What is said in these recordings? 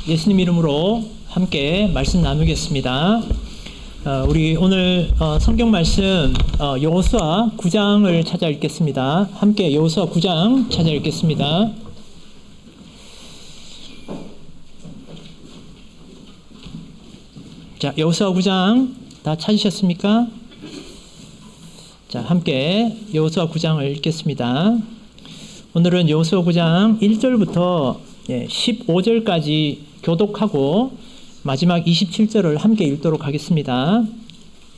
예수님 이름으로 함께 말씀 나누겠습니다. 우리 오늘 성경 말씀 여호수아 9장을 찾아 읽겠습니다. 함께 여호수아 9장 찾아 읽겠습니다. 자, 여호수아 9장 다 찾으셨습니까? 자, 함께 여호수아 9장을 읽겠습니다. 오늘은 여호수아 9장 1절부터 15절까지 교독하고 마지막 27절을 함께 읽도록 하겠습니다.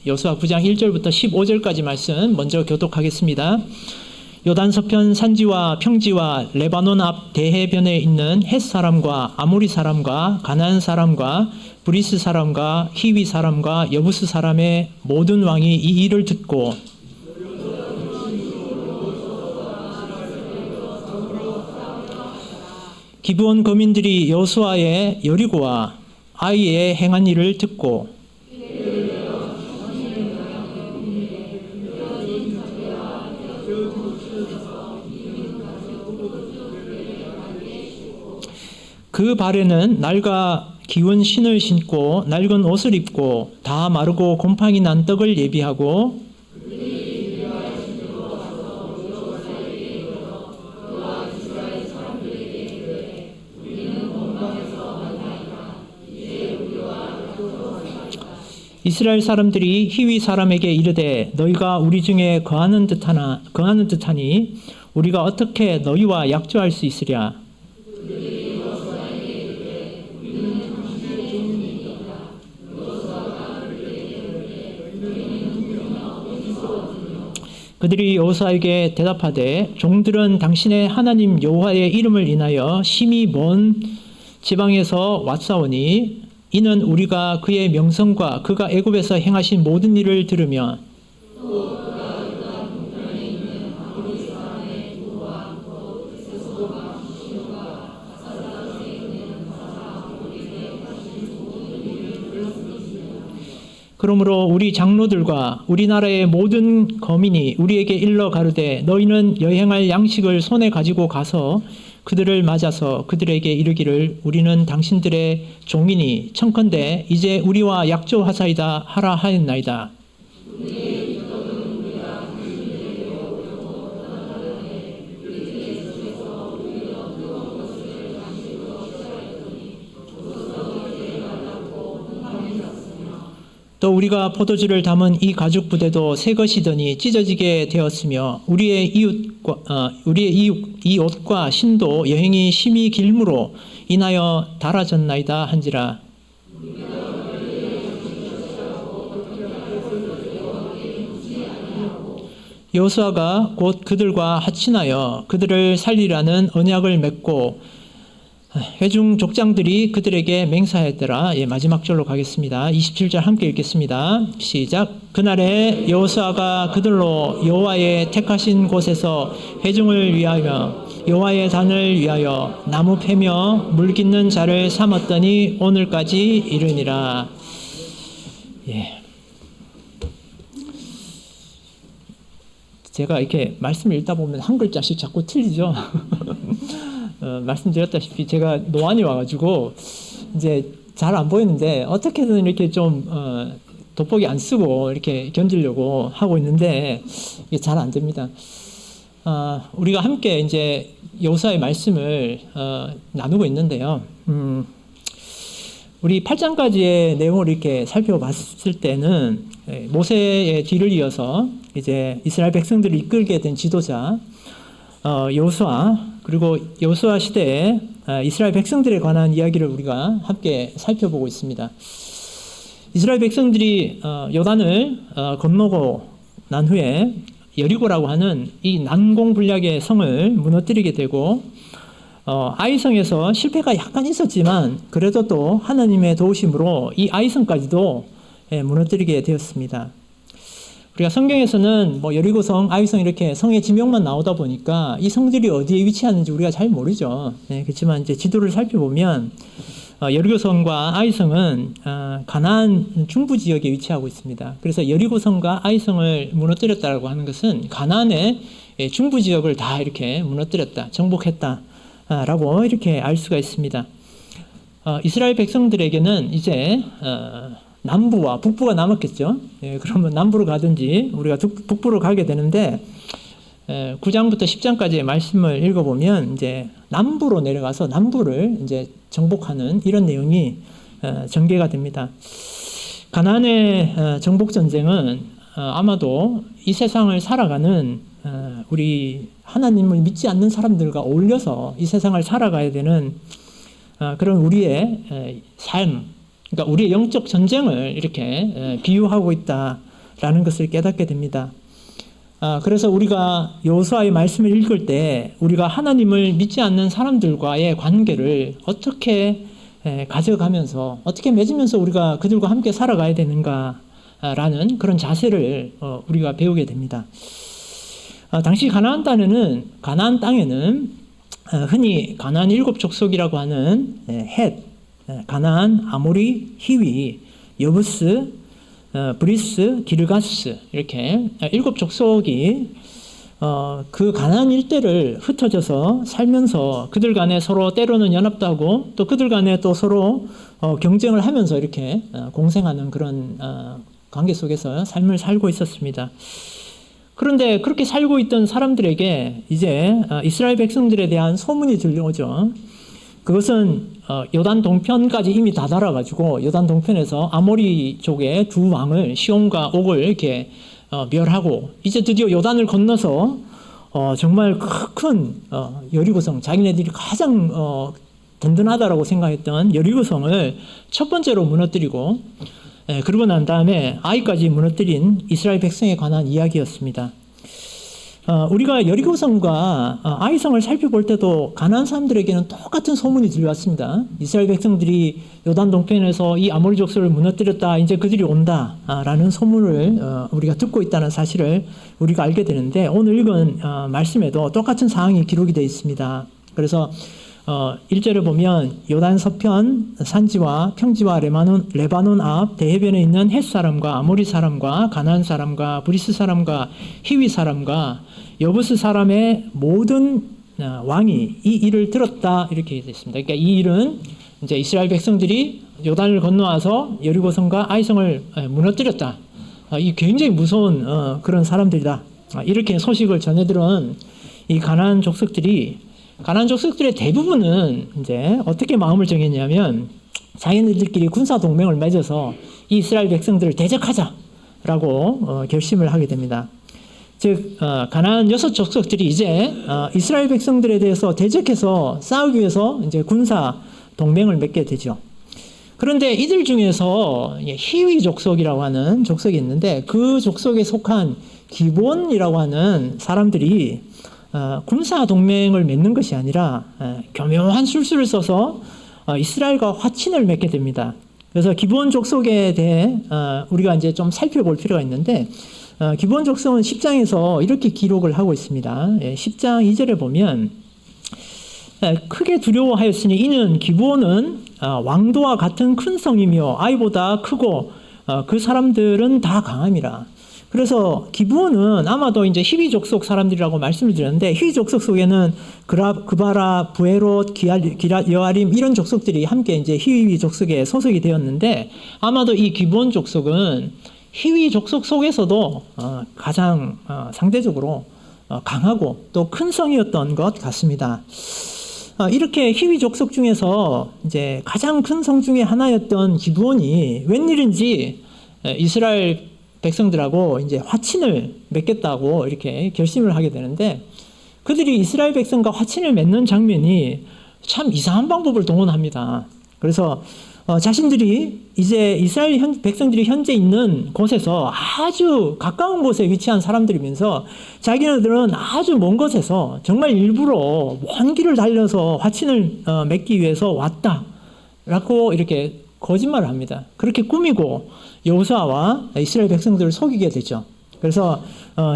여호수아 9장 1절부터 15절까지 말씀 먼저 교독하겠습니다. 요단 서편 산지와 평지와 레바논 앞 대해변에 있는 헷 사람과 아모리 사람과 가나안 사람과 브리스 사람과 히위 사람과 여부스 사람의 모든 왕이 이 일을 듣고 기브온 거민들이 여호수아의 여리고와 아이에 행한 일을 듣고 그 발에는 낡아 기운 신을 신고 낡은 옷을 입고 다 마르고 곰팡이 난 떡을 예비하고 이스라엘 사람들이 히위 사람에게 이르되 너희가 우리 중에 거하는 듯하니 우리가 어떻게 너희와 약조할 수 있으랴. 그들이 여호수아에게 대답하되 종들은 당신의 하나님 여호와의 이름을 인하여 심히 먼 지방에서 왔사오니 이는 우리가 그의 명성과 그가 애굽에서 행하신 모든 일을 들으며 그러므로 우리 장로들과 우리나라의 모든 거민이 우리에게 일러 가르되 너희는 여행할 양식을 손에 가지고 가서 그들을 맞아서 그들에게 이르기를 우리는 당신들의 종이니 청컨대 이제 우리와 약조하사이다 하라 하였나이다. 또 우리가 포도주를 담은 이 가죽 부대도 새 것이더니 찢어지게 되었으며 우리의 이 옷과 신도 여행이 심히 길므로 인하여 닳아졌나이다 한지라. 여호수아가 곧 그들과 합친하여 그들을 살리라는 언약을 맺고 회중 족장들이 그들에게 맹세하였더라. 마지막 절로 가겠습니다. 27절 함께 읽겠습니다. 시작. 그날에 여호수아가 그들로 여호와의 택하신 곳에서 회중을 위하여 여호와의 단을 위하여 나무 패며 물 깃는 자를 삼았더니 오늘까지 이르니라. 제가 이렇게 말씀을 읽다 보면 한 글자씩 자꾸 틀리죠. 말씀드렸다시피 제가 노안이 와가지고 이제 잘 안 보이는데 어떻게든 이렇게 좀 돋보기 안 쓰고 이렇게 견디려고 하고 있는데 이게 잘 안 됩니다. 우리가 함께 이제 여호수아의 말씀을 나누고 있는데요. 우리 8장까지의 내용을 이렇게 살펴봤을 때는 모세의 뒤를 이어서 이제 이스라엘 백성들을 이끌게 된 지도자 여호수아 그리고 여호수아 시대에 이스라엘 백성들에 관한 이야기를 우리가 함께 살펴보고 있습니다. 이스라엘 백성들이 요단을 건너고 난 후에 여리고라고 하는 이 난공불락의 성을 무너뜨리게 되고 아이성에서 실패가 약간 있었지만 그래도 또 하나님의 도우심으로 이 아이성까지도 무너뜨리게 되었습니다. 우리가 성경에서는 여리고성, 아이성 이렇게 성의 지명만 나오다 보니까 이 성들이 어디에 위치하는지 우리가 잘 모르죠. 그렇지만 이제 지도를 살펴보면 여리고성과 아이성은 가나안 중부 지역에 위치하고 있습니다. 그래서 여리고성과 아이성을 무너뜨렸다고 하는 것은 가나안의 중부 지역을 다 이렇게 무너뜨렸다, 정복했다라고 이렇게 알 수가 있습니다. 이스라엘 백성들에게는 이제 남부와 북부가 남았겠죠. 예, 그러면 남부로 가든지 우리가 북부로 가게 되는데 9장부터 10장까지의 말씀을 읽어보면 이제 남부로 내려가서 남부를 이제 정복하는 이런 내용이 전개가 됩니다. 가나안의 정복 전쟁은 아마도 이 세상을 살아가는 우리 하나님을 믿지 않는 사람들과 어울려서 이 세상을 살아가야 되는 그런 우리의 삶, 그러니까 우리의 영적 전쟁을 이렇게 비유하고 있다라는 것을 깨닫게 됩니다. 그래서 우리가 여호수아의 말씀을 읽을 때 우리가 하나님을 믿지 않는 사람들과의 관계를 어떻게 가져가면서 어떻게 맺으면서 우리가 그들과 함께 살아가야 되는가라는 그런 자세를 우리가 배우게 됩니다. 당시 가나안 땅에는 흔히 가나안 7 족속이라고 하는 헷, 가나안, 아모리, 히위, 여부스, 브리스, 기르가스 이렇게 7 족속이 그 가나안 일대를 흩어져서 살면서 그들 간에 서로 때로는 연합도 하고 또 그들 간에 또 서로 경쟁을 하면서 이렇게 공생하는 그런 관계 속에서 삶을 살고 있었습니다. 그런데 그렇게 살고 있던 사람들에게 이제 이스라엘 백성들에 대한 소문이 들려오죠. 그것은 요단 동편까지 이미 다다라가지고 요단 동편에서 아모리 쪽의 두 왕을 시온과 옥을 이렇게 멸하고 이제 드디어 요단을 건너서 정말 큰 여리고성, 자기네들이 가장 든든하다라고 생각했던 여리고성을 첫 번째로 무너뜨리고 그러고 난 다음에 아이까지 무너뜨린 이스라엘 백성에 관한 이야기였습니다. 우리가 여리고성과 아이성을 살펴볼 때도 가나안 사람들에게는 똑같은 소문이 들려왔습니다. 이스라엘 백성들이 요단 동편에서 이 아모리 족속을 무너뜨렸다. 이제 그들이 온다라는 소문을 우리가 듣고 있다는 사실을 우리가 알게 되는데 오늘 읽은 말씀에도 똑같은 사항이 기록이 되어 있습니다. 그래서 1절에 보면 요단 서편 산지와 평지와 레바논 앞 대해변에 있는 헷 사람과 아모리 사람과 가나안 사람과 브리스 사람과 히위 사람과 여부스 사람의 모든 왕이 이 일을 들었다 이렇게 되어 있습니다. 그러니까 이 일은 이제 이스라엘 백성들이 요단을 건너와서 여리고성과 아이성을 무너뜨렸다. 이 굉장히 무서운 그런 사람들이다. 이렇게 소식을 전해들은 이 가나안 족속들의 대부분은 이제 어떻게 마음을 정했냐면 자기네들끼리 군사 동맹을 맺어서 이 이스라엘 백성들을 대적하자라고 결심을 하게 됩니다. 즉 가나안 6 족속들이 이제 이스라엘 백성들에 대해서 대적해서 싸우기 위해서 이제 군사 동맹을 맺게 되죠. 그런데 이들 중에서 히위 족속이라고 하는 족속이 있는데 그 족속에 속한 기본이라고 하는 사람들이 군사 동맹을 맺는 것이 아니라 교묘한 술수를 써서 이스라엘과 화친을 맺게 됩니다. 그래서 기본 족속에 대해 우리가 이제 좀 살펴볼 필요가 있는데 기본 족속은 10장에서 이렇게 기록을 하고 있습니다. 10장 2절에 보면 크게 두려워하였으니 이는 기본은 왕도와 같은 큰 성이며 아이보다 크고 그 사람들은 다 강함이라. 그래서 기브온은 아마도 이제 히위 족속 사람들이라고 말씀을 드렸는데 히위 족속 속에는 그바라, 부에롯, 기랏, 여아림 이런 족속들이 함께 이제 히위 족속에 소속이 되었는데 아마도 이 기브온 족속은 히위 족속 속에서도 가장 상대적으로 강하고 또 큰 성이었던 것 같습니다. 이렇게 히위 족속 중에서 이제 가장 큰 성 중에 하나였던 기브온이 웬일인지 이스라엘 백성들하고 이제 화친을 맺겠다고 이렇게 결심을 하게 되는데 그들이 이스라엘 백성과 화친을 맺는 장면이 참 이상한 방법을 동원합니다. 그래서 자신들이 이제 이스라엘 백성들이 현재 있는 곳에서 아주 가까운 곳에 위치한 사람들이면서 자기네들은 아주 먼 곳에서 정말 일부러 먼 길을 달려서 화친을 맺기 위해서 왔다라고 이렇게 거짓말을 합니다. 그렇게 꾸미고 여호수아와 이스라엘 백성들을 속이게 되죠. 그래서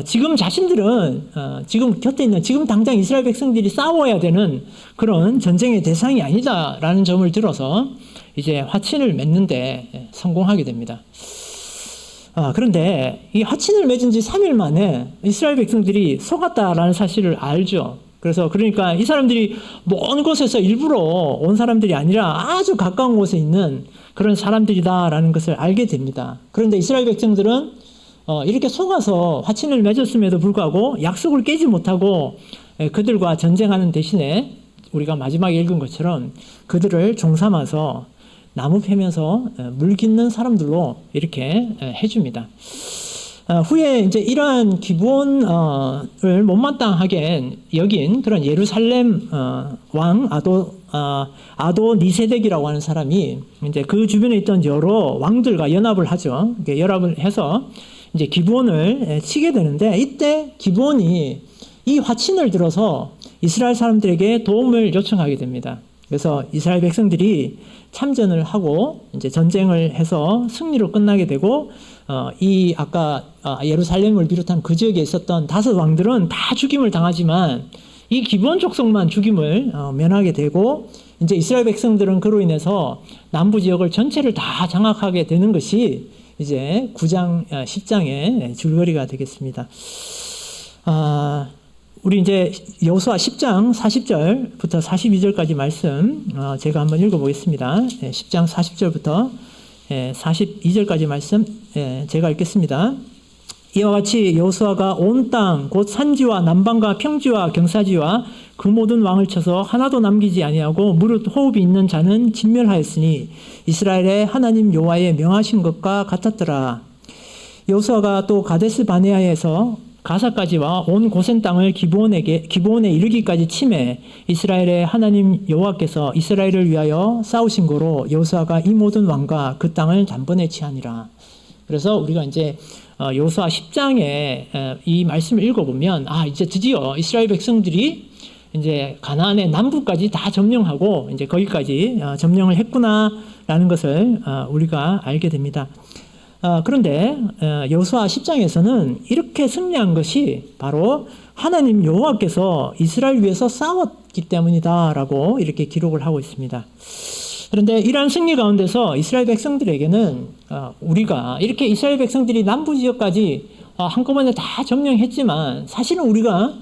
지금 자신들은 지금 곁에 있는 지금 당장 이스라엘 백성들이 싸워야 되는 그런 전쟁의 대상이 아니다라는 점을 들어서 이제 화친을 맺는데 성공하게 됩니다. 그런데 이 화친을 맺은 지 3일 만에 이스라엘 백성들이 속았다라는 사실을 알죠. 그래서 그러니까 이 사람들이 먼 곳에서 일부러 온 사람들이 아니라 아주 가까운 곳에 있는 그런 사람들이다라는 것을 알게 됩니다. 그런데 이스라엘 백성들은 이렇게 속아서 화친을 맺었음에도 불구하고 약속을 깨지 못하고 그들과 전쟁하는 대신에 우리가 마지막에 읽은 것처럼 그들을 종삼아서 나무 패면서 물 깃는 사람들로 이렇게 해줍니다. 후에 이제 이러한 기본을 못마땅하게 여긴 그런 예루살렘 왕 아도 니세덱이라고 하는 사람이 이제 그 주변에 있던 여러 왕들과 연합을 하죠. 연합을 해서 이제 기브온을 치게 되는데 이때 기브온이 이 화친을 들어서 이스라엘 사람들에게 도움을 요청하게 됩니다. 그래서 이스라엘 백성들이 참전을 하고 이제 전쟁을 해서 승리로 끝나게 되고 이 아까 예루살렘을 비롯한 그 지역에 있었던 5 왕들은 다 죽임을 당하지만 이 기브온 족속만 죽임을 면하게 되고 이제 이스라엘 백성들은 그로 인해서 남부 지역을 전체를 다 장악하게 되는 것이 이제 9장 10장의 줄거리가 되겠습니다. 우리 이제 여호수아 10장 40절부터 42절까지 말씀 제가 한번 읽어보겠습니다. 10장 40절부터 42절까지 말씀 제가 읽겠습니다. 이와 같이 여호수아가 온 땅 곧 산지와 남방과 평지와 경사지와 그 모든 왕을 쳐서 하나도 남기지 아니하고 무릇 호흡이 있는 자는 진멸하였으니 이스라엘의 하나님 여호와의 명하신 것과 같았더라. 여호수아가 또 가데스 바네아에서 가사까지와 온 고센 땅을 기브온에 이르기까지 치매 이스라엘의 하나님 여호와께서 이스라엘을 위하여 싸우신 거로 여호수아가 이 모든 왕과 그 땅을 단번에 취하니라. 그래서 우리가 이제 여호수아 10장에 이 말씀을 읽어보면 이제 드디어 이스라엘 백성들이 이제 가나안의 남부까지 다 점령하고 이제 거기까지 점령을 했구나라는 것을 우리가 알게 됩니다. 그런데 여호수아 10장에서는 이렇게 승리한 것이 바로 하나님 여호와께서 이스라엘 위해서 싸웠기 때문이다라고 이렇게 기록을 하고 있습니다. 그런데 이러한 승리 가운데서 이스라엘 백성들에게는 우리가 이렇게 이스라엘 백성들이 남부 지역까지 한꺼번에 다 점령했지만 사실은 우리가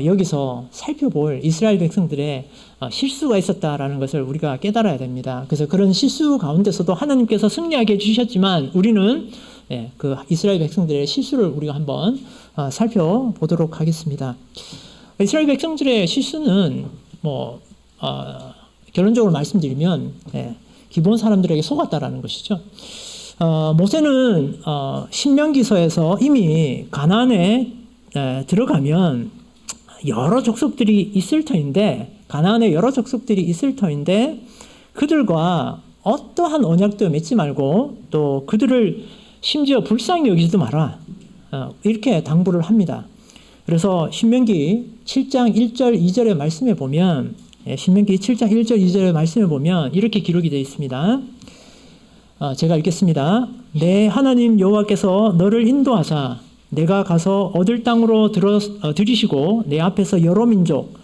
여기서 살펴볼 이스라엘 백성들의 실수가 있었다라는 것을 우리가 깨달아야 됩니다. 그래서 그런 실수 가운데서도 하나님께서 승리하게 해주셨지만 우리는 그 이스라엘 백성들의 실수를 우리가 한번 살펴보도록 하겠습니다. 이스라엘 백성들의 실수는 결론적으로 말씀드리면 기본 사람들에게 속았다라는 것이죠. 모세는 신명기서에서 이미 가나안에 들어가면 여러 족속들이 있을 터인데 가나안에 여러 족속들이 있을 터인데 그들과 어떠한 언약도 맺지 말고 또 그들을 심지어 불쌍히 여기지도 마라 이렇게 당부를 합니다. 그래서 신명기 7장 1절 2절의 말씀에 보면 신명기 7장 1절 2절의 말씀에 보면 이렇게 기록이 되어 있습니다. 제가 읽겠습니다. 내 하나님 여호와께서 너를 인도하사 내가 가서 얻을 땅으로 들이시고 내 앞에서 여러 민족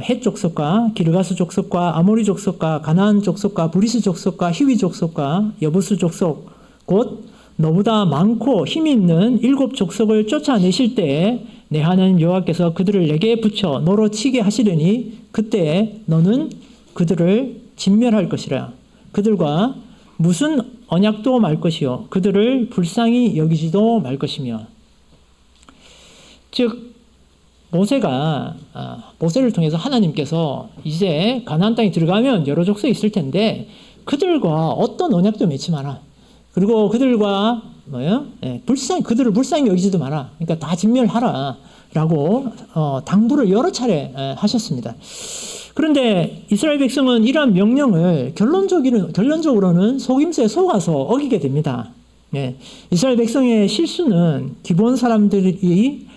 헷 족속과 기르가스 족속과 아모리 족속과 가나안 족속과 브리스 족속과 히위 족속과 여부스 족속 곧 너보다 많고 힘이 있는 7 족속을 쫓아내실 때에 내 하나님 여호와께서 그들을 내게 붙여 너로 치게 하시려니 그때에 너는 그들을 진멸할 것이라. 그들과 무슨 언약도 말 것이요 그들을 불쌍히 여기지도 말 것이며. 즉 모세를 통해서 하나님께서 이제 가나안 땅에 들어가면 여러 족속이 있을 텐데 그들과 어떤 언약도 맺지 마라. 그리고 그들과 그들을 불쌍히 여기지도 마라. 그러니까 다 진멸하라라고 당부를 여러 차례 하셨습니다. 그런데 이스라엘 백성은 이러한 명령을 결론적으로는 속임수에 속아서 어기게 됩니다. 이스라엘 백성의 실수는 기본 사람들이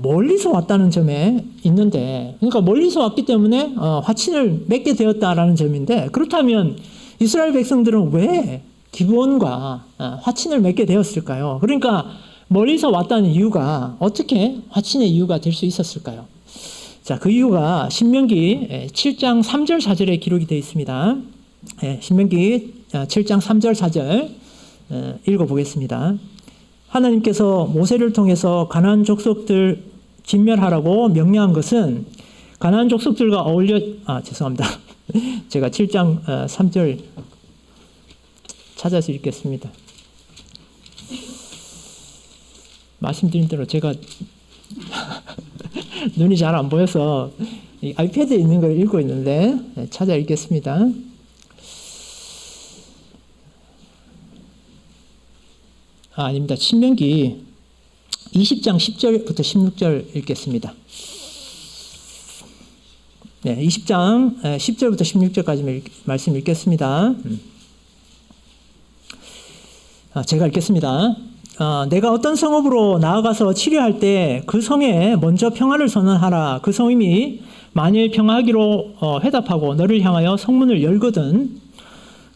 멀리서 왔다는 점에 있는데, 그러니까 멀리서 왔기 때문에 화친을 맺게 되었다라는 점인데, 그렇다면 이스라엘 백성들은 왜 기브온과 화친을 맺게 되었을까요? 그러니까 멀리서 왔다는 이유가 어떻게 화친의 이유가 될 수 있었을까요? 자, 그 이유가 신명기 7장 3절 4절에 기록이 되어 있습니다. 신명기 7장 3절 4절 읽어보겠습니다. 하나님께서 모세를 통해서 가나안 족속들 진멸하라고 명령한 것은 가나안 족속들과 어울려 죄송합니다. 제가 7장 3절 찾아서 읽겠습니다. 말씀드린 대로 제가 눈이 잘 안 보여서 이 아이패드에 있는 걸 읽고 있는데 찾아 읽겠습니다. 아닙니다. 신명기 20장 10절부터 16절 읽겠습니다. 네, 20장 10절부터 16절까지 말씀 읽겠습니다. 제가 읽겠습니다. 내가 어떤 성읍으로 나아가서 치료할 때 그 성에 먼저 평화를 선언하라. 그 성임이 만일 평화하기로 회답하고 너를 향하여 성문을 열거든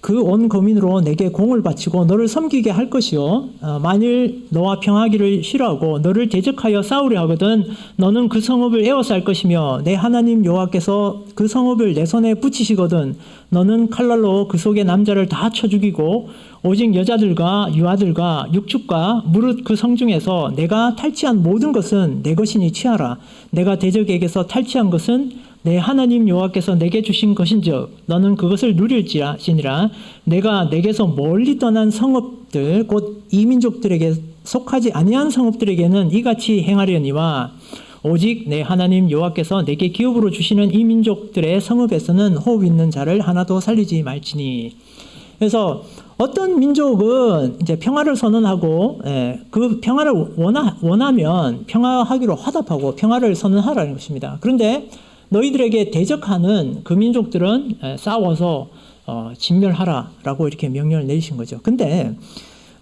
그 온 거민으로 내게 공을 바치고 너를 섬기게 할 것이요 만일 너와 평화하기를 싫어하고 너를 대적하여 싸우려 하거든 너는 그 성읍을 에워쌀 것이며 내 하나님 여호와께서 그 성읍을 내 손에 붙이시거든 너는 칼날로 그 속의 남자를 다 쳐 죽이고 오직 여자들과 유아들과 육축과 무릇 그 성중에서 내가 탈취한 모든 것은 내 것이니 취하라. 내가 대적에게서 탈취한 것은 내 하나님 여호와께서 내게 주신 것인즉 너는 그것을 누릴지니라. 내가 내게서 멀리 떠난 성읍들 곧 이 민족들에게 속하지 아니한 성읍들에게는 이같이 행하려니와 오직 내 하나님 여호와께서 내게 기업으로 주시는 이 민족들의 성읍에서는 호흡 있는 자를 하나도 살리지 말지니. 그래서 어떤 민족은 이제 평화를 선언하고 그 평화를 원하면 평화하기로 화답하고 평화를 선언하라는 것입니다. 그런데 너희들에게 대적하는 그 민족들은 싸워서 진멸하라라고 이렇게 명령을 내리신 거죠. 근데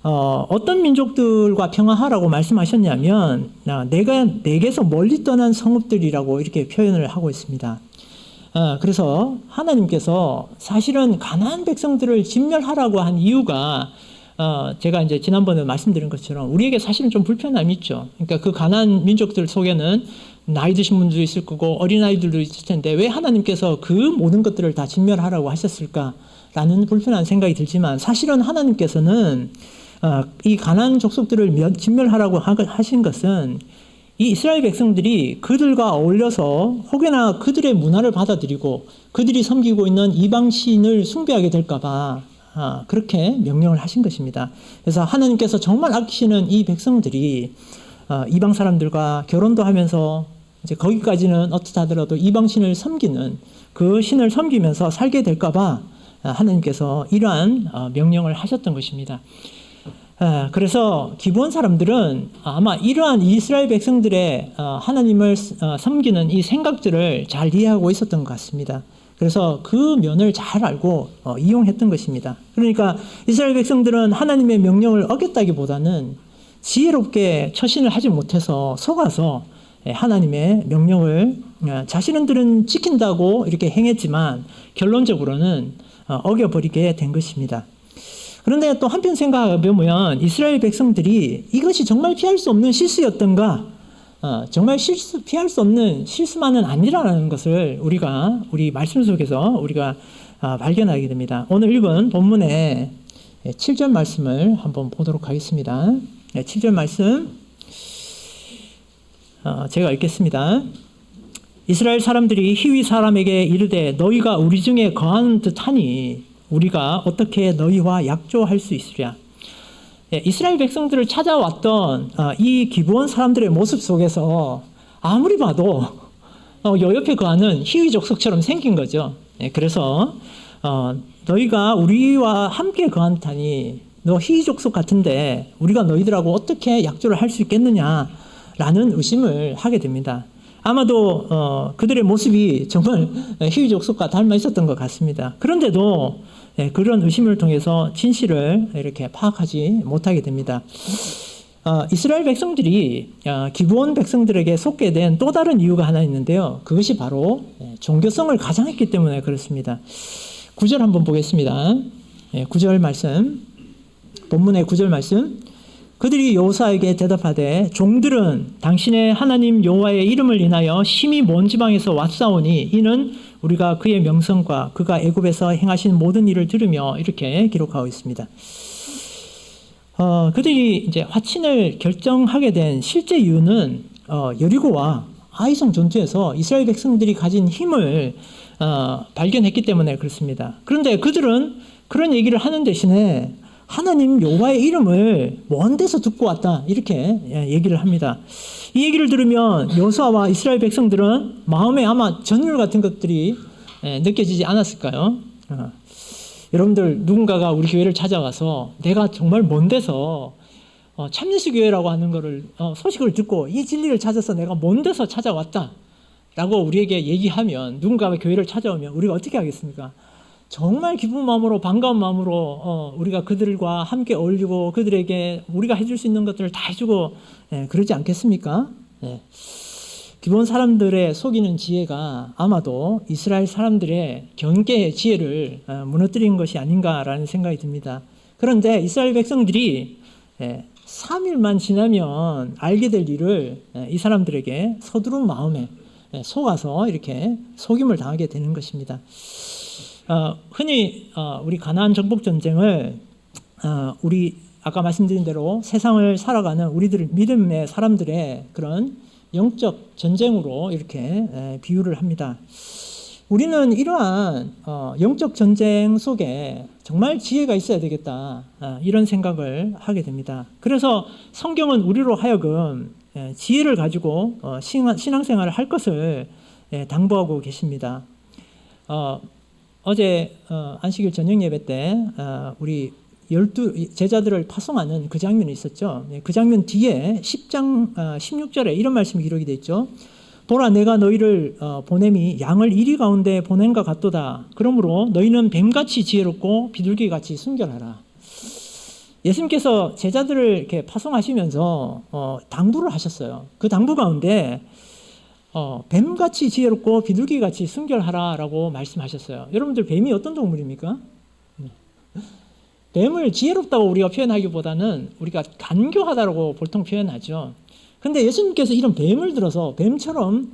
어떤 민족들과 평화하라고 말씀하셨냐면 내가 내게서 멀리 떠난 성읍들이라고 이렇게 표현을 하고 있습니다. 그래서 하나님께서 사실은 가나안 백성들을 진멸하라고 한 이유가 제가 이제 지난번에 말씀드린 것처럼 우리에게 사실은 좀 불편함이 있죠. 그러니까 그 가나안 민족들 속에는 나이 드신 분들도 있을 거고 어린아이들도 있을 텐데 왜 하나님께서 그 모든 것들을 다 진멸하라고 하셨을까라는 불편한 생각이 들지만 사실은 하나님께서는 이 가나안 족속들을 진멸하라고 하신 것은 이 이스라엘 백성들이 그들과 어울려서 혹여나 그들의 문화를 받아들이고 그들이 섬기고 있는 이방신을 숭배하게 될까봐 그렇게 명령을 하신 것입니다. 그래서 하나님께서 정말 아끼시는 이 백성들이 이방 사람들과 결혼도 하면서 이제 거기까지는 어떻다 하더라도 이방신을 섬기는 그 신을 섬기면서 살게 될까봐 하나님께서 이러한 명령을 하셨던 것입니다. 그래서 기브온 사람들은 아마 이러한 이스라엘 백성들의 하나님을 섬기는 이 생각들을 잘 이해하고 있었던 것 같습니다. 그래서 그 면을 잘 알고 이용했던 것입니다. 그러니까 이스라엘 백성들은 하나님의 명령을 어겼다기보다는 지혜롭게 처신을 하지 못해서 속아서 하나님의 명령을 자신들은 지킨다고 이렇게 행했지만 결론적으로는 어겨버리게 된 것입니다. 그런데 또 한편 생각해보면 이스라엘 백성들이 이것이 정말 피할 수 없는 실수였던가 정말 피할 수 없는 실수만은 아니라는 것을 우리 말씀 속에서 우리가 발견하게 됩니다. 오늘 읽은 본문의 7절 말씀을 한번 보도록 하겠습니다. 7절 말씀 제가 읽겠습니다. 이스라엘 사람들이 히위 사람에게 이르되 너희가 우리 중에 거하는 듯하니 우리가 어떻게 너희와 약조할 수 있으랴. 이스라엘 백성들을 찾아왔던 이 기브온 사람들의 모습 속에서 아무리 봐도 요 옆에 거하는 히위 족속처럼 생긴 거죠. 그래서 너희가 우리와 함께 거한 듯하니 너 히위 족속 같은데 우리가 너희들하고 어떻게 약조를 할 수 있겠느냐라는 의심을 하게 됩니다. 아마도 그들의 모습이 정말 히위 족속과 닮아 있었던 것 같습니다. 그런데도 그런 의심을 통해서 진실을 이렇게 파악하지 못하게 됩니다. 이스라엘 백성들이 기브온 백성들에게 속게 된 또 다른 이유가 하나 있는데요. 그것이 바로 종교성을 가장했기 때문에 그렇습니다. 9절 한번 보겠습니다. 9절 말씀, 본문의 9절 말씀. 그들이 여호사에게 대답하되 종들은 당신의 하나님 여호와의 이름을 인하여 심히 먼 지방에서 왔사오니 이는 우리가 그의 명성과 그가 애굽에서 행하신 모든 일을 들으며 이렇게 기록하고 있습니다. 그들이 이제 화친을 결정하게 된 실제 이유는 여리고와 아이성 전투에서 이스라엘 백성들이 가진 힘을 발견했기 때문에 그렇습니다. 그런데 그들은 그런 얘기를 하는 대신에 하나님 여호와의 이름을 먼 데서 듣고 왔다 이렇게 얘기를 합니다. 이 얘기를 들으면 여호수아와 이스라엘 백성들은 마음에 아마 전율 같은 것들이 느껴지지 않았을까요? 여러분들 누군가가 우리 교회를 찾아와서 내가 정말 먼 데서 참예수 교회라고 하는 거를 소식을 듣고 이 진리를 찾아서 내가 먼 데서 찾아왔다 라고 우리에게 얘기하면, 누군가가 교회를 찾아오면 우리가 어떻게 하겠습니까? 정말 기쁜 마음으로, 반가운 마음으로 우리가 그들과 함께 어울리고 그들에게 우리가 해줄 수 있는 것들을 다 해주고 그러지 않겠습니까? 기본 사람들의 속이는 지혜가 아마도 이스라엘 사람들의 경계의 지혜를 무너뜨린 것이 아닌가라는 생각이 듭니다. 그런데 이스라엘 백성들이 3일만 지나면 알게 될 일을 이 사람들에게 서두른 마음에 속아서 이렇게 속임을 당하게 되는 것입니다. 흔히 우리 가나안 정복 전쟁을 우리 아까 말씀드린 대로 세상을 살아가는 우리들 믿음의 사람들의 그런 영적 전쟁으로 이렇게 비유를 합니다. 우리는 이러한 영적 전쟁 속에 정말 지혜가 있어야 되겠다, 이런 생각을 하게 됩니다. 그래서 성경은 우리로 하여금 지혜를 가지고 신앙생활을 할 것을 당부하고 계십니다. 어제 안식일 저녁 예배 때 우리 12 제자들을 파송하는 그 장면이 있었죠. 그 장면 뒤에 10장 16절에 이런 말씀이 기록이 되어 있죠. 보라, 내가 너희를 보냄이 양을 이리 가운데 보냄과 같도다. 그러므로 너희는 뱀같이 지혜롭고 비둘기같이 순결하라. 예수님께서 제자들을 이렇게 파송하시면서 당부를 하셨어요. 그 당부 가운데 뱀같이 지혜롭고 비둘기같이 순결하라라고 말씀하셨어요. 여러분들, 뱀이 어떤 동물입니까? 뱀을 지혜롭다고 우리가 표현하기보다는 우리가 간교하다라고 보통 표현하죠. 근데 예수님께서 이런 뱀을 들어서 뱀처럼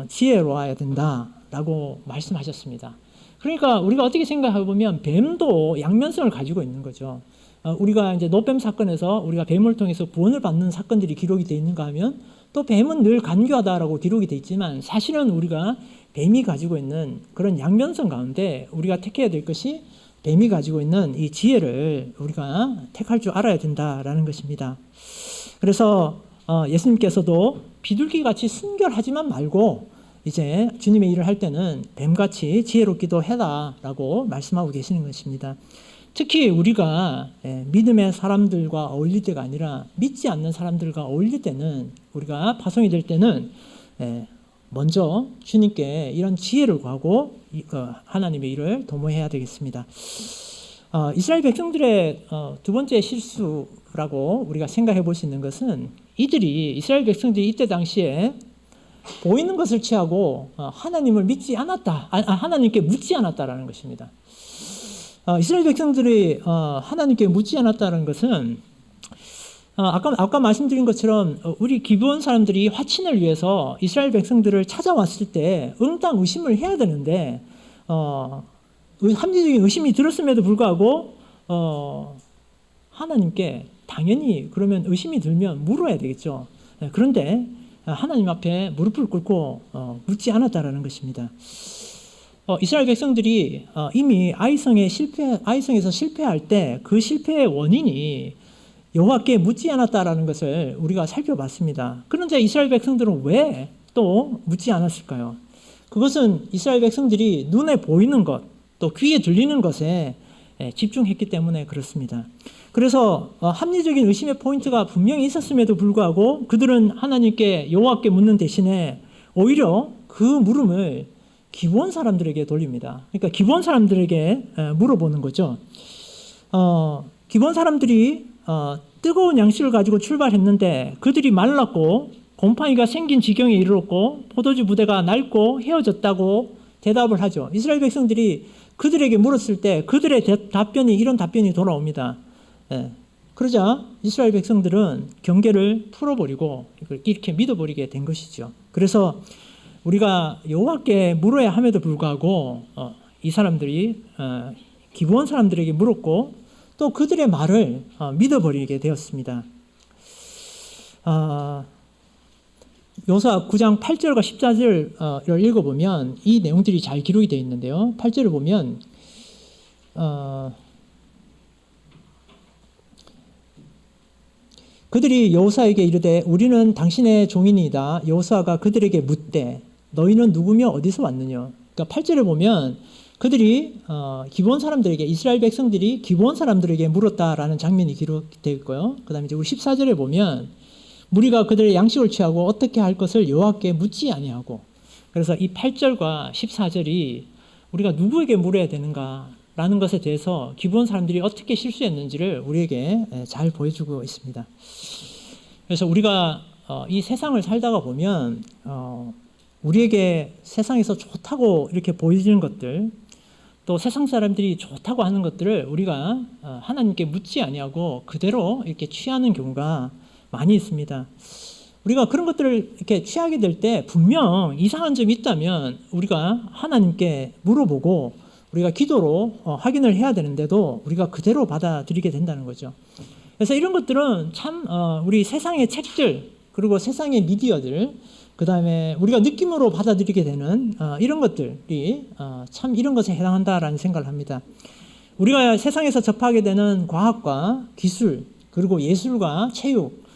지혜로워야 된다라고 말씀하셨습니다. 그러니까 우리가 어떻게 생각해 보면 뱀도 양면성을 가지고 있는 거죠. 우리가 이제 노뱀 사건에서 우리가 뱀을 통해서 구원을 받는 사건들이 기록이 되어 있는가 하면, 또 뱀은 늘 간교하다라고 기록이 되어 있지만, 사실은 우리가 뱀이 가지고 있는 그런 양면성 가운데 우리가 택해야 될 것이 뱀이 가지고 있는 이 지혜를 우리가 택할 줄 알아야 된다라는 것입니다. 그래서 예수님께서도 비둘기같이 순결하지만 말고 이제 주님의 일을 할 때는 뱀같이 지혜롭기도 해라라고 말씀하고 계시는 것입니다. 특히 우리가 믿음의 사람들과 어울릴 때가 아니라 믿지 않는 사람들과 어울릴 때는, 우리가 파송이 될 때는 먼저 주님께 이런 지혜를 구하고 하나님의 일을 도모해야 되겠습니다. 이스라엘 백성들의 두 번째 실수라고 우리가 생각해 볼 수 있는 것은, 이스라엘 백성들이 이때 당시에 보이는 것을 취하고 하나님을 믿지 않았다, 하나님께 묻지 않았다라는 것입니다. 이스라엘 백성들이 하나님께 묻지 않았다는 것은, 아까 말씀드린 것처럼 우리 기브온 사람들이 화친을 위해서 이스라엘 백성들을 찾아왔을 때 응당 의심을 해야 되는데, 합리적인 의심이 들었음에도 불구하고 하나님께 당연히 그러면 의심이 들면 물어야 되겠죠. 그런데 하나님 앞에 무릎을 꿇고 묻지 않았다라는 것입니다. 이스라엘 백성들이 이미 아이성에서 실패할 때 그 실패의 원인이 여호와께 묻지 않았다라는 것을 우리가 살펴봤습니다. 그런데 이스라엘 백성들은 왜 또 묻지 않았을까요? 그것은 이스라엘 백성들이 눈에 보이는 것, 또 귀에 들리는 것에 집중했기 때문에 그렇습니다. 그래서 합리적인 의심의 포인트가 분명히 있었음에도 불구하고 그들은 하나님께, 여호와께 묻는 대신에 오히려 그 물음을 기브온 사람들에게 돌립니다. 그러니까 기브온 사람들에게 물어보는 거죠. 기브온 사람들이 뜨거운 양식을 가지고 출발했는데 그들이 말랐고 곰팡이가 생긴 지경에 이르렀고 포도주 부대가 낡고 헤어졌다고 대답을 하죠. 이스라엘 백성들이 그들에게 물었을 때 그들의 이런 답변이 돌아옵니다. 그러자 이스라엘 백성들은 경계를 풀어버리고 이렇게 믿어버리게 된 것이죠. 그래서 우리가 여호와께 물어야 함에도 불구하고 이 사람들이 기브온 사람들에게 물었고 또 그들의 말을 믿어버리게 되었습니다. 여호수아 9장 8절과 14절을 읽어보면 이 내용들이 잘 기록이 되어 있는데요. 8절을 보면 그들이 여호수아에게 이르되 우리는 당신의 종이니이다. 여호수아가 그들에게 묻되 너희는 누구며 어디서 왔느냐. 그러니까 8절을 보면 그들이 기브온 사람들에게, 이스라엘 백성들이 기브온 사람들에게 물었다라는 장면이 기록되어 있고요. 그 다음에 이제 우리 14절에 보면 무리가 그들의 양식을 취하고 어떻게 할 것을 여호와께 묻지 아니하고, 그래서 이 8절과 14절이 우리가 누구에게 물어야 되는가라는 것에 대해서 기브온 사람들이 어떻게 실수했는지를 우리에게 잘 보여주고 있습니다. 그래서 우리가 이 세상을 살다가 보면 우리에게 세상에서 좋다고 이렇게 보여지는 것들, 또 세상 사람들이 좋다고 하는 것들을 우리가 하나님께 묻지 아니하고 그대로 이렇게 취하는 경우가 많이 있습니다. 우리가 그런 것들을 이렇게 취하게 될 때 분명 이상한 점이 있다면 우리가 하나님께 물어보고 우리가 기도로 확인을 해야 되는데도 우리가 그대로 받아들이게 된다는 거죠. 그래서 이런 것들은 참 우리 세상의 책들, 그리고 세상의 미디어들, 그 다음에 우리가 느낌으로 받아들이게 되는 이런 것들이 참 이런 것에 해당한다라는 생각을 합니다. 우리가 세상에서 접하게 되는 과학과 기술, 그리고 예술과 체육,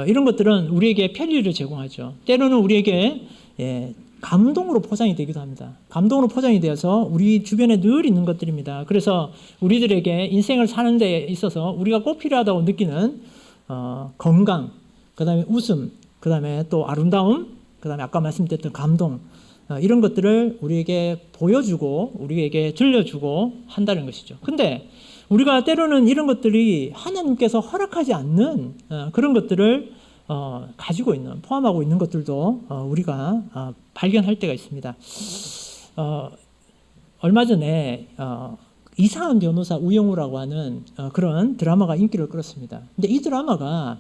이런 것들은 우리에게 편리를 제공하죠. 때로는 우리에게 감동으로 포장이 되기도 합니다. 감동으로 포장이 되어서 우리 주변에 늘 있는 것들입니다. 그래서 우리들에게 인생을 사는 데 있어서 우리가 꼭 필요하다고 느끼는 건강, 그 다음에 웃음, 그 다음에 또 아름다움, 그 다음에 아까 말씀드렸던 감동, 이런 것들을 우리에게 보여주고 우리에게 들려주고 한다는 것이죠. 근데 우리가 때로는 이런 것들이 하나님께서 허락하지 않는 그런 것들을 가지고 있는, 포함하고 있는 것들도 우리가 발견할 때가 있습니다. 얼마 전에 이상한 변호사 우영우라고 하는 그런 드라마가 인기를 끌었습니다. 근데 이 드라마가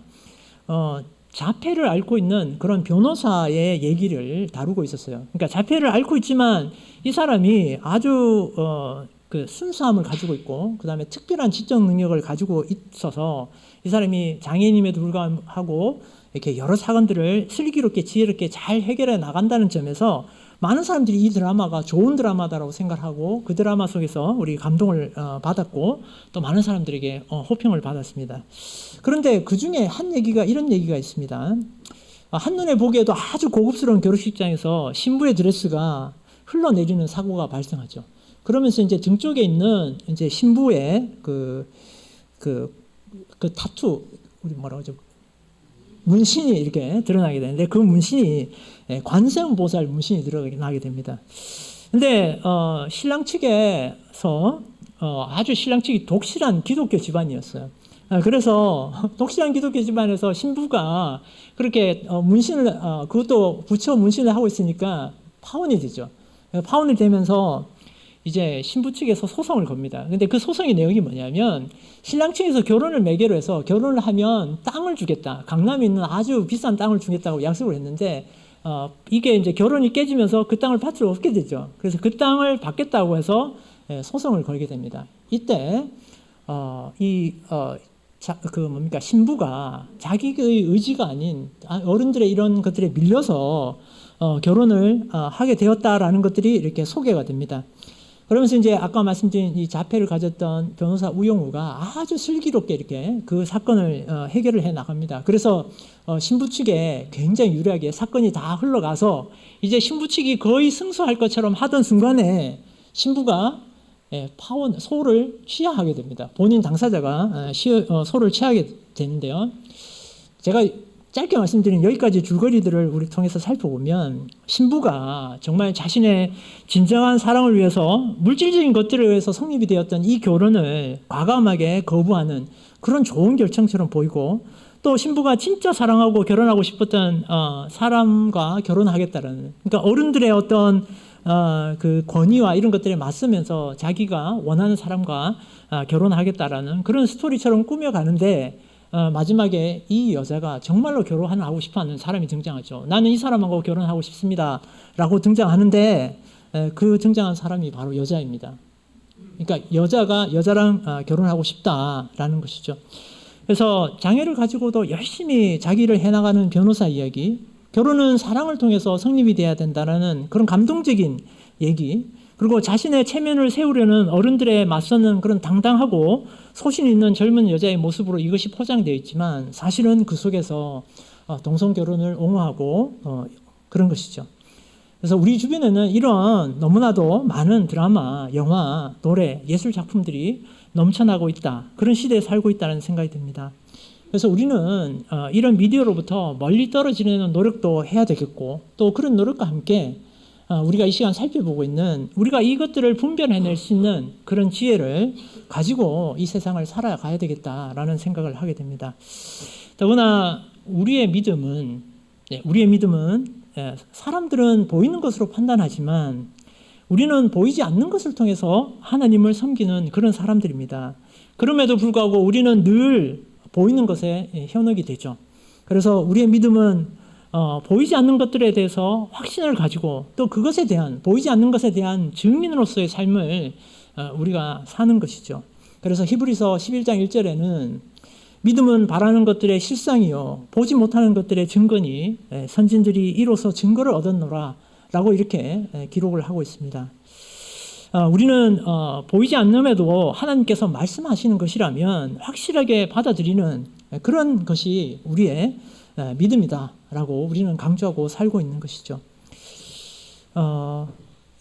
자폐를 앓고 있는 그런 변호사의 얘기를 다루고 있었어요. 그러니까 자폐를 앓고 있지만 이 사람이 아주 그 순수함을 가지고 있고, 그 다음에 특별한 지적 능력을 가지고 있어서 이 사람이 장애인임에도 불구하고 이렇게 여러 사건들을 슬기롭게 지혜롭게 잘 해결해 나간다는 점에서 많은 사람들이 이 드라마가 좋은 드라마다라고 생각하고 그 드라마 속에서 우리 감동을 받았고 또 많은 사람들에게 호평을 받았습니다. 그런데 그 중에 한 얘기가, 이런 얘기가 있습니다. 한눈에 보기에도 아주 고급스러운 결혼식장에서 신부의 드레스가 흘러내리는 사고가 발생하죠. 그러면서 이제 등 쪽에 있는 이제 신부의 그 타투, 우리 뭐라고 하죠? 문신이 이렇게 드러나게 되는데 그 문신이 관세음보살 문신이 드러나게 됩니다. 근데 신랑 측에서 아주 신랑 측이 독실한 기독교 집안이었어요. 그래서 독실한 기독교 집안에서 신부가 그렇게 문신을 그것도 부처 문신을 하고 있으니까 파혼이 되죠. 파혼이 되면서 이제 신부 측에서 소송을 겁니다. 근데 그 소송의 내용이 뭐냐면 신랑 측에서 결혼을 매개로 해서 결혼을 하면 땅을 주겠다. 강남에 있는 아주 비싼 땅을 주겠다고 약속을 했는데 이게 이제 결혼이 깨지면서 그 땅을 받을 수 없게 되죠. 그래서 그 땅을 받겠다고 해서 소송을 걸게 됩니다. 이때 신부가 자기의 의지가 아닌 어른들의 이런 것들에 밀려서 결혼을 하게 되었다라는 것들이 이렇게 소개가 됩니다. 그러면서 이제 아까 말씀드린 이 자폐를 가졌던 변호사 우영우가 아주 슬기롭게 이렇게 그 사건을 해결을 해 나갑니다. 그래서 신부 측에 굉장히 유리하게 사건이 다 흘러가서 이제 신부 측이 거의 승소할 것처럼 하던 순간에 신부가 소를 취하하게 됩니다. 본인 당사자가 소를 취하게 되는데요. 제가 짧게 말씀드린 여기까지 줄거리들을 우리 통해서 살펴보면 신부가 정말 자신의 진정한 사랑을 위해서 물질적인 것들을 위해서 성립이 되었던 이 결혼을 과감하게 거부하는 그런 좋은 결정처럼 보이고, 또 신부가 진짜 사랑하고 결혼하고 싶었던 사람과 결혼하겠다라는, 그러니까 어른들의 어떤 그 권위와 이런 것들에 맞서면서 자기가 원하는 사람과 결혼하겠다라는 그런 스토리처럼 꾸며가는데 마지막에 이 여자가 정말로 결혼하고 싶어하는 사람이 등장하죠. 나는 이 사람하고 결혼하고 싶습니다 라고 등장하는데 그 등장한 사람이 바로 여자입니다. 그러니까 여자가 여자랑 결혼하고 싶다라는 것이죠. 그래서 장애를 가지고도 열심히 자기를 해나가는 변호사 이야기, 결혼은 사랑을 통해서 성립이 돼야 된다는 그런 감동적인 얘기, 그리고 자신의 체면을 세우려는 어른들의 맞서는 그런 당당하고 소신 있는 젊은 여자의 모습으로 이것이 포장되어 있지만 사실은 그 속에서 동성 결혼을 옹호하고 그런 것이죠. 그래서 우리 주변에는 이런 너무나도 많은 드라마, 영화, 노래, 예술 작품들이 넘쳐나고 있다. 그런 시대에 살고 있다는 생각이 듭니다. 그래서 우리는 이런 미디어로부터 멀리 떨어지려는 노력도 해야 되겠고, 또 그런 노력과 함께 우리가 이 시간 살펴보고 있는, 우리가 이것들을 분별해낼 수 있는 그런 지혜를 가지고 이 세상을 살아가야 되겠다라는 생각을 하게 됩니다. 더구나 우리의 믿음은 사람들은 보이는 것으로 판단하지만 우리는 보이지 않는 것을 통해서 하나님을 섬기는 그런 사람들입니다. 그럼에도 불구하고 우리는 늘 보이는 것에 현혹이 되죠. 그래서 우리의 믿음은 보이지 않는 것들에 대해서 확신을 가지고 또 그것에 대한, 보이지 않는 것에 대한 증인으로서의 삶을 우리가 사는 것이죠. 그래서 히브리서 11장 1절에는 믿음은 바라는 것들의 실상이요 보지 못하는 것들의 증거니 선진들이 이로써 증거를 얻었노라 라고 이렇게 기록을 하고 있습니다. 우리는 보이지 않음에도 하나님께서 말씀하시는 것이라면 확실하게 받아들이는 그런 것이 우리의 믿음이다 라고 우리는 강조하고 살고 있는 것이죠.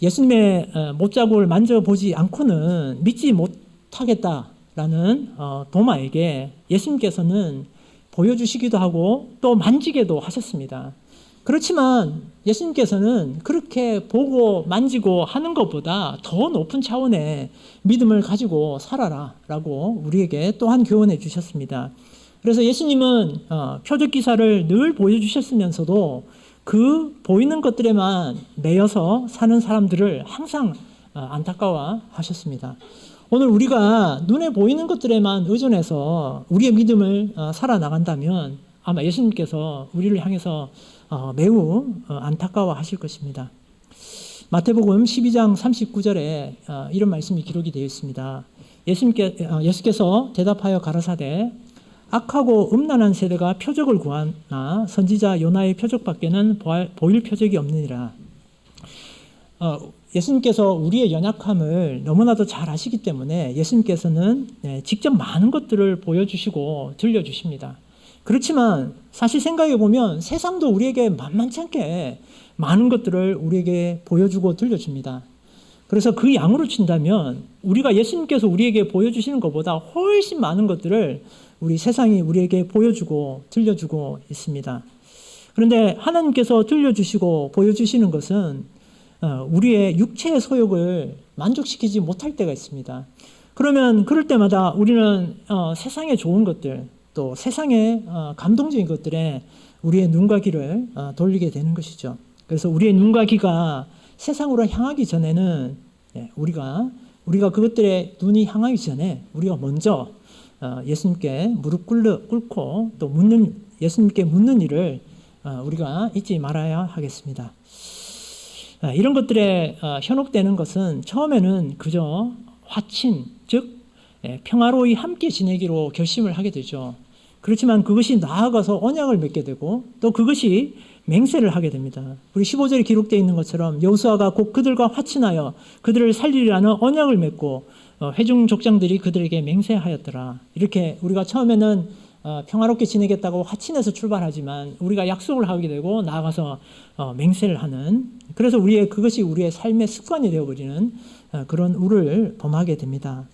예수님의 못자국을 만져보지 않고는 믿지 못하겠다라는 도마에게 예수님께서는 보여주시기도 하고 또 만지게도 하셨습니다. 그렇지만 예수님께서는 그렇게 보고 만지고 하는 것보다 더 높은 차원의 믿음을 가지고 살아라 라고 우리에게 또한 교훈해 주셨습니다. 그래서 예수님은 표적 기사를 늘 보여주셨으면서도 그 보이는 것들에만 매여서 사는 사람들을 항상 안타까워 하셨습니다. 오늘 우리가 눈에 보이는 것들에만 의존해서 우리의 믿음을 살아나간다면 아마 예수님께서 우리를 향해서 매우 안타까워 하실 것입니다. 마태복음 12장 39절에 이런 말씀이 기록이 되어 있습니다. 예수께서 대답하여 가라사대 악하고 음란한 세대가 표적을 구하나 선지자 요나의 표적밖에는 보일 표적이 없느니라. 예수님께서 우리의 연약함을 너무나도 잘 아시기 때문에 예수님께서는 직접 많은 것들을 보여주시고 들려주십니다. 그렇지만 사실 생각해 보면 세상도 우리에게 만만치 않게 많은 것들을 우리에게 보여주고 들려줍니다. 그래서 그 양으로 친다면 우리가 예수님께서 우리에게 보여주시는 것보다 훨씬 많은 것들을 우리 세상이 우리에게 보여주고 들려주고 있습니다. 그런데 하나님께서 들려주시고 보여주시는 것은 우리의 육체의 소욕을 만족시키지 못할 때가 있습니다. 그러면 그럴 때마다 우리는 세상의 좋은 것들, 또 세상의 감동적인 것들에 우리의 눈과 귀를 돌리게 되는 것이죠. 그래서 우리의 눈과 귀가 세상으로 향하기 전에는 우리가 그것들에 눈이 향하기 전에 우리가 먼저 예수님께 무릎 꿇고 또 예수님께 묻는 일을 우리가 잊지 말아야 하겠습니다. 이런 것들에 현혹되는 것은 처음에는 그저 화친, 즉 평화로이 함께 지내기로 결심을 하게 되죠. 그렇지만 그것이 나아가서 언약을 맺게 되고 또 그것이 맹세를 하게 됩니다. 우리 15절에 기록되어 있는 것처럼 여호수아가 곧 그들과 화친하여 그들을 살리리라는 언약을 맺고 회중 족장들이 그들에게 맹세하였더라. 이렇게 우리가 처음에는 평화롭게 지내겠다고 화친해서 출발하지만 우리가 약속을 하게 되고 나아가서 맹세를 하는, 그래서 그것이 우리의 삶의 습관이 되어버리는 그런 우를 범하게 됩니다.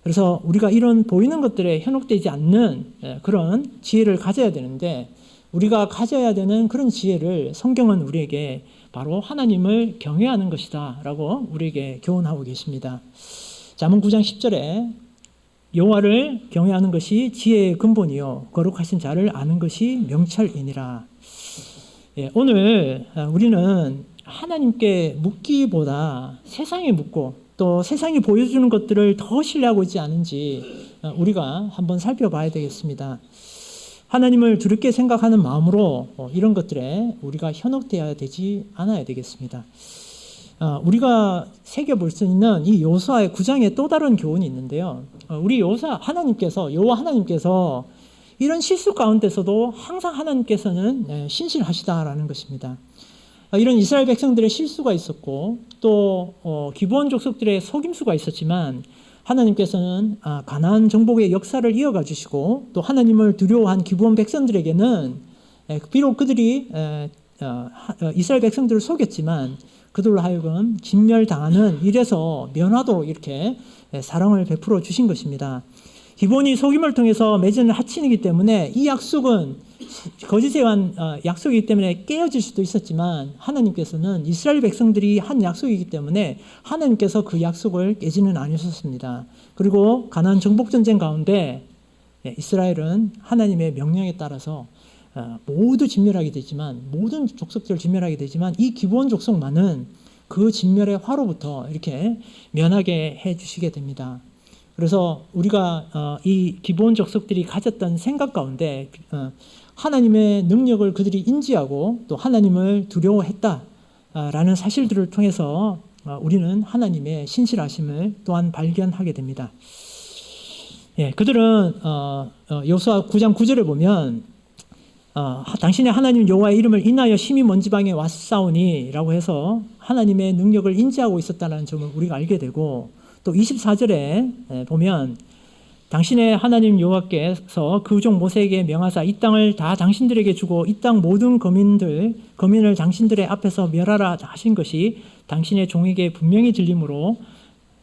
그래서 우리가 이런 보이는 것들에 현혹되지 않는 그런 지혜를 가져야 되는데, 우리가 가져야 되는 그런 지혜를 성경은 우리에게 바로 하나님을 경외하는 것이다 라고 우리에게 교훈하고 계십니다. 잠언 9장 10절에 여호와를 경외하는 것이 지혜의 근본이요 거룩하신 자를 아는 것이 명철이니라. 오늘 우리는 하나님께 묻기보다 세상에 묻고 또 세상이 보여주는 것들을 더 신뢰하고 있지 않은지 우리가 한번 살펴봐야 되겠습니다. 하나님을 두렵게 생각하는 마음으로 이런 것들에 우리가 현혹되어야 되지 않아야 되겠습니다. 우리가 새겨볼 수 있는 이 여호수아의 9장에 또 다른 교훈이 있는데요. 우리 여호와 하나님께서 이런 실수 가운데서도 항상 하나님께서는 신실하시다라는 것입니다. 이런 이스라엘 백성들의 실수가 있었고 또 기브온 족속들의 속임수가 있었지만 하나님께서는 가나안 정복의 역사를 이어가 주시고 또 하나님을 두려워한 기브온 백성들에게는 비록 그들이 이스라엘 백성들을 속였지만 그들로 하여금 진멸당하는 일에서 면하도록 이렇게 사랑을 베풀어 주신 것입니다. 기브온이 속임을 통해서 맺은 하친이기 때문에 이 약속은 거짓에 의한 약속이기 때문에 깨어질 수도 있었지만 하나님께서는 이스라엘 백성들이 한 약속이기 때문에 하나님께서 그 약속을 깨지는 아니셨습니다. 그리고 가나안 정복전쟁 가운데 이스라엘은 하나님의 명령에 따라서 모두 진멸하게 되지만 모든 족속들을 진멸하게 되지만 이 기브온 족속만은 그 진멸의 화로부터 이렇게 면하게 해주시게 됩니다. 그래서 우리가 이 기브온 족속들이 가졌던 생각 가운데 하나님의 능력을 그들이 인지하고 또 하나님을 두려워했다라는 사실들을 통해서 우리는 하나님의 신실하심을 또한 발견하게 됩니다. 그들은 여호수아 9장 9절에 보면 당신의 하나님 여호와의 이름을 인하여 심히 먼 지방에 왔사오니 라고 해서 하나님의 능력을 인지하고 있었다는 점을 우리가 알게 되고 또 24절에 보면 당신의 하나님 여호와께서 그 종 모세에게 명하사 이 땅을 다 당신들에게 주고 이 땅 모든 거민을 당신들의 앞에서 멸하라 하신 것이 당신의 종에게 분명히 들림으로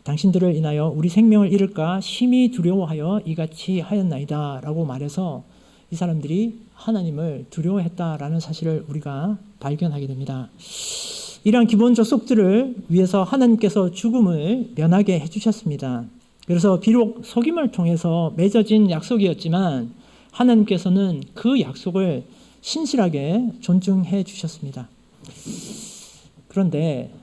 당신들을 인하여 우리 생명을 잃을까 심히 두려워하여 이같이 하였나이다 라고 말해서 이 사람들이 하나님을 두려워했다라는 사실을 우리가 발견하게 됩니다. 이러한 기본 족속들을 위해서 하나님께서 죽음을 면하게 해주셨습니다. 그래서 비록 속임을 통해서 맺어진 약속이었지만 하나님께서는 그 약속을 신실하게 존중해 주셨습니다. 그런데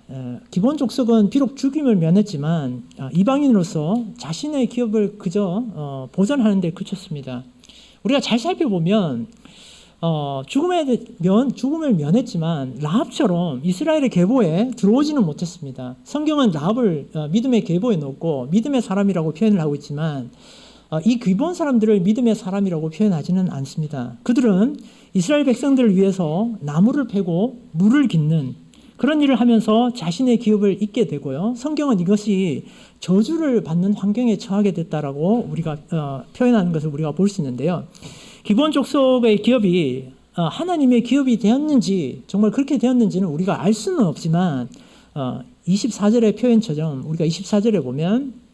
기본 족속은 비록 죽임을 면했지만 이방인으로서 자신의 기업을 그저 보전하는 데 그쳤습니다. 우리가 잘 살펴보면 죽음을 면했지만 라합처럼 이스라엘의 계보에 들어오지는 못했습니다. 성경은 라합을 믿음의 계보에 넣고 믿음의 사람이라고 표현을 하고 있지만 이 기브온 사람들을 믿음의 사람이라고 표현하지는 않습니다. 그들은 이스라엘 백성들을 위해서 나무를 패고 물을 깃는 그런 일을 하면서 자신의 기업을 잇게 되고요. 성경은 이것이 저주를 받는 환경에 처하게 됐다라고 우리가 표현하는 것을 우리가 볼 수 있는데요. 기브온 족속의 기업이 하나님의 기업이 되었는지 정말 그렇게 되었는지는 우리가 알 수는 없지만 24절의 표현처럼 우리가 24절에 보면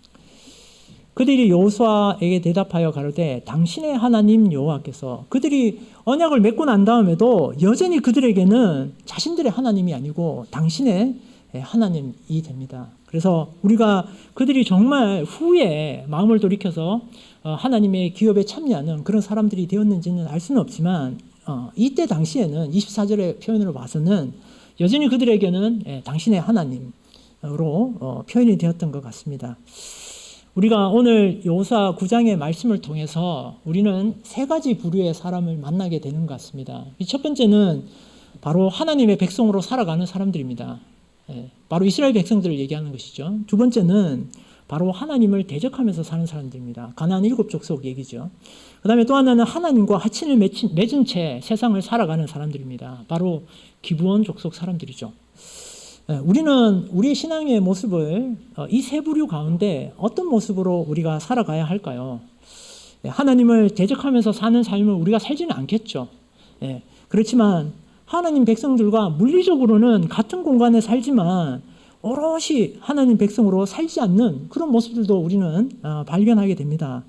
그들이 여호수아에게 대답하여 가로되 당신의 하나님 여호와께서 그들이 언약을 맺고 난 다음에도 여전히 그들에게는 자신들의 하나님이 아니고 당신의 하나님이 됩니다. 그래서 우리가 그들이 정말 후에 마음을 돌이켜서 하나님의 기업에 참여하는 그런 사람들이 되었는지는 알 수는 없지만 이때 당시에는 24절의 표현으로 봐서는 여전히 그들에게는 당신의 하나님으로 표현이 되었던 것 같습니다. 우리가 오늘 여호수아 9장의 말씀을 통해서 우리는 세 가지 부류의 사람을 만나게 되는 것 같습니다. 첫 번째는 바로 하나님의 백성으로 살아가는 사람들입니다. 바로 이스라엘 백성들을 얘기하는 것이죠. 두 번째는 바로 하나님을 대적하면서 사는 사람들입니다. 가나안 7족속 얘기죠. 그 다음에 또 하나는 하나님과 하친을 맺은 채 세상을 살아가는 사람들입니다. 바로 기브온 족속 사람들이죠. 우리는 우리의 신앙의 모습을 이 세 부류 가운데 어떤 모습으로 우리가 살아가야 할까요? 하나님을 대적하면서 사는 삶을 우리가 살지는 않겠죠. 그렇지만 하나님 백성들과 물리적으로는 같은 공간에 살지만 오롯이 하나님 백성으로 살지 않는 그런 모습들도 우리는 발견하게 됩니다.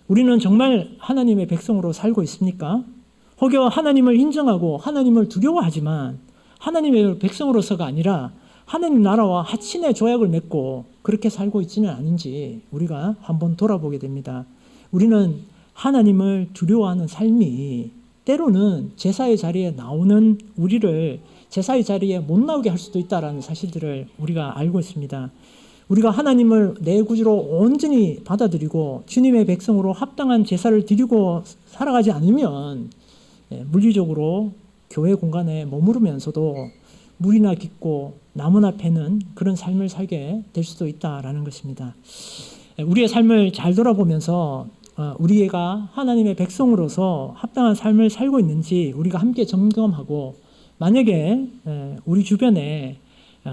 우리는 정말 하나님의 백성으로 살고 있습니까? 혹여 하나님을 인정하고 하나님을 두려워하지만 하나님의 백성으로서가 아니라 하나님 나라와 하친의 조약을 맺고 그렇게 살고 있지는 않은지 우리가 한번 돌아보게 됩니다. 우리는 하나님을 두려워하는 삶이 때로는 제사의 자리에 나오는 우리를 제사의 자리에 못 나오게 할 수도 있다는 사실들을 우리가 알고 있습니다. 우리가 하나님을 내 구주로 온전히 받아들이고 주님의 백성으로 합당한 제사를 드리고 살아가지 않으면 물리적으로 교회 공간에 머무르면서도 물이나 깃고 나무나 패는 그런 삶을 살게 될 수도 있다라는 것입니다. 우리의 삶을 잘 돌아보면서 우리가 하나님의 백성으로서 합당한 삶을 살고 있는지 우리가 함께 점검하고, 만약에 우리 주변에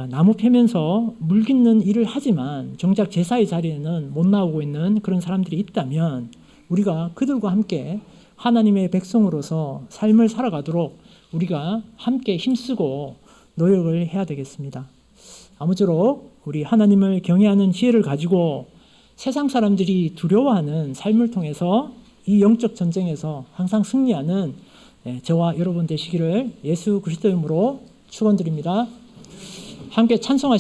나무 패면서 물 깃는 일을 하지만 정작 제사의 자리에는 못 나오고 있는 그런 사람들이 있다면 우리가 그들과 함께 하나님의 백성으로서 삶을 살아가도록 우리가 함께 힘쓰고 노력을 해야 되겠습니다. 아무쪼록 우리 하나님을 경외하는 지혜를 가지고 세상 사람들이 두려워하는 삶을 통해서 이 영적 전쟁에서 항상 승리하는 저와 여러분 되시기를 예수 그리스도 이름으로 축원드립니다. 함께 찬송하시겠습니다.